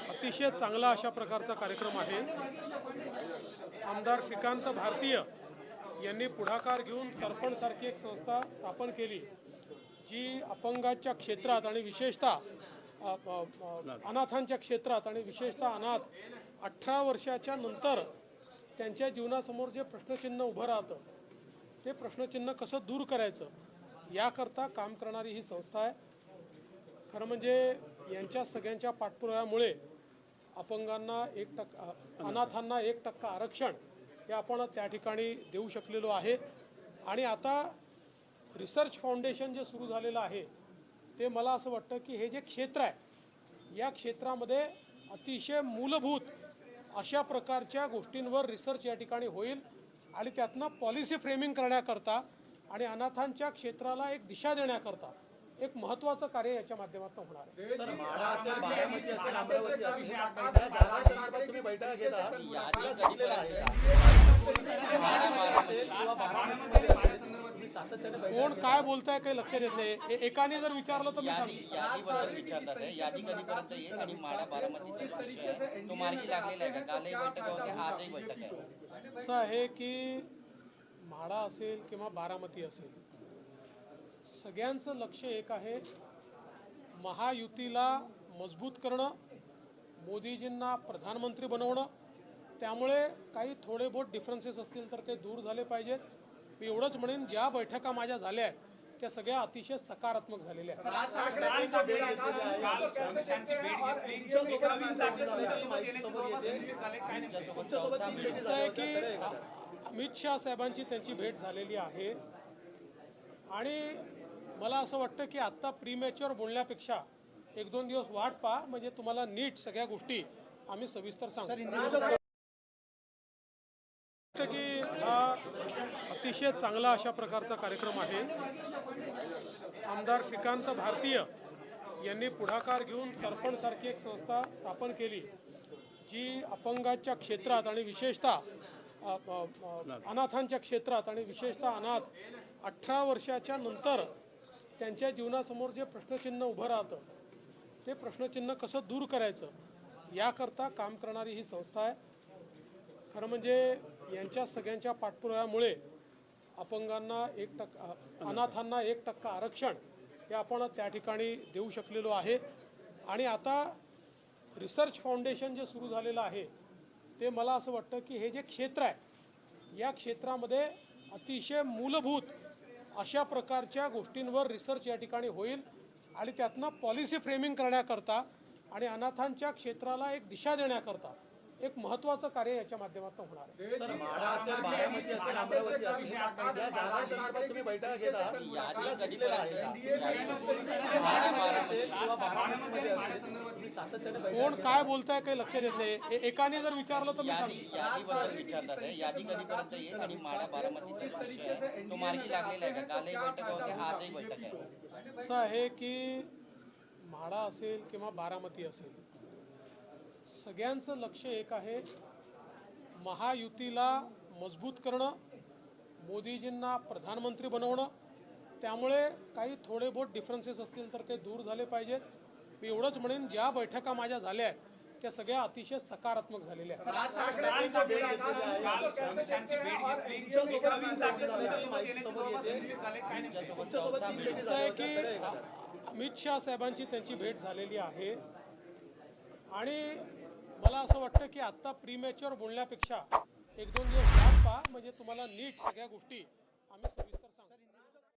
अतिशय चांगला अशा प्रकारचा कार्यक्रम आहे। आमदार श्रीकांत भारतीय यांनी पुढाकार घेऊन तर्पण सारखी एक संस्था स्थापन केली, जी अपंगाच्या क्षेत्रात आणि विशेषतः अनाथांच्या क्षेत्रात आणि विशेषतः अनाथ 18 वर्षाच्या नंतर त्यांच्या जीवनासमोर जे प्रश्नचिन्ह उभं राहतं ते प्रश्नचिन्ह कसं दूर करायचं याकरता काम करणारी ही संस्था आहे। खरं म्हणजे यांच्या सगळ्यांच्या पाठपुराव्यामुळे अपंगांना 1% अनाथांना 1% आरक्षण हे आपण त्या ठिकाणी देऊ शकलेलो आहे। आणि आता रिसर्च फाउंडेशन जे सुरू झालेलं आहे ते मला असं वाटतं की हे जे क्षेत्र आहे या क्षेत्रामध्ये अतिशय मूलभूत अशा प्रकारच्या गोष्टींवर रिसर्च या ठिकाणी होईल आणि त्यातनं पॉलिसी फ्रेमिंग करण्याकरता आणि अनाथांच्या क्षेत्राला एक दिशा देण्याकरता एक महत्त्वाचं कार्य याच्या माध्यमातून होणार आहे। सर, माढा असेल, बारामती असेल, अमरावती असेल, या जागांसंदर्भात तुम्ही बैठका घेता, यादी दिलेला आहे का? कोण काय बोलताय काही लक्षात येत नाही। एकाने जर विचारलं तर मी सांगतो। यादीबद्दल विचारतात आहे, यादी कधीपर्यंत येईल आणि माढा बारामतीचा विषय आहे तो मार्गी लागलेला आहे का? कालही बैठक होते, आजही बैठक आहे। असं आहे की म्हाडा असेल किंवा बारामती असेल, सगळ्यांचं लक्ष एक आहे, महायुतीला मजबूत करणं, मोदीजींना प्रधानमंत्री बनवणं। त्यामुळे काही थोडे बहुत डिफरन्सेस असतील तर ते दूर झाले पाहिजेत। मी एवढंच म्हणेन, ज्या बैठका माझ्या झाल्या आहेत त्या सगळ्या अतिशय सकारात्मक झालेल्या आहेत। असं आहे की अमित शाह साहेबांची त्यांची भेट झालेली आहे आणि मला असं वाटतं की आत्ता प्रीमॅच्युअर बोलण्यापेक्षा 1-2 दिवस वाट पहा, म्हणजे तुम्हाला नीट सगळ्या गोष्टी आम्ही सविस्तर सांगू की हा अतिशय चांगला अशा प्रकारचा कार्यक्रम आहे। आमदार श्रीकांत भारतीय यांनी पुढाकार घेऊन तर्पण सारखी एक संस्था स्थापन केली, जी अपंगाच्या क्षेत्रात आणि विशेषतः अनाथांच्या क्षेत्रात आणि विशेषतः अनाथ 18 वर्षाच्या नंतर त्यांच्या जीवनासमोर जे प्रश्नचिन्ह उभं राहतं ते प्रश्नचिन्ह कसं दूर करायचं याकरता काम करणारी ही संस्था आहे। खरं म्हणजे यांच्या सगळ्यांच्या पाठपुराव्यामुळे अपंगांना 1% अनाथांना 1% आरक्षण हे आपण त्या ठिकाणी देऊ शकलेलो आहे। आणि आता रिसर्च फाउंडेशन जे सुरू झालेलं आहे ते मला असं वाटतं की हे जे क्षेत्र आहे या क्षेत्रामध्ये अतिशय मूलभूत अशा प्रकारच्या गोष्टींवर रिसर्च या ठिकाणी होईल आणि त्यातनं पॉलिसी फ्रेमिंग करण्याकरता आणि अनाथांच्या क्षेत्राला एक दिशा देण्याकरता एक महत्त्वाचं कार्य याच्या माध्यमातून होणार आहे। सर, माढा असेल, बारामती असेल, अमरावती असेल, या जागांसंदर्भात तुम्ही बैठका घेता, यादी दिलेला आहे का? कोण काय बोलताय काही लक्षात येत नाही। एकाने जर विचारलं तर मी सांगतो। यादीबद्दल विचारतात आहे, यादी कधीपर्यंत येईल आणि माढा बारामतीचा विषय आहे तो मार्गी लागलेला आहे का? कालही बैठक होते, आजही बैठक आहे। असं आहे की म्हाडा असेल किंवा बारामती असेल, सगळ्यांचं लक्ष एक आहे, महायुतीला मजबूत करणं, मोदीजींना प्रधानमंत्री बनवणं। त्यामुळे काही थोडे बहुत डिफरन्सेस असतील तर ते दूर झाले पाहिजेत। मी एवढंच म्हणेन, ज्या बैठका माझ्या झाल्या आहेत त्या सगळ्या अतिशय सकारात्मक झालेल्या आहेत। असं आहे की अमित शाह साहेबांची त्यांची भेट झालेली आहे आणि मला असं वाटतं की आत्ता प्रीमॅच्युअर बोलण्यापेक्षा 1-2 दिवस वाट पहा, म्हणजे तुम्हाला नीट सगळ्या गोष्टी आम्ही सविस्तर सांगू।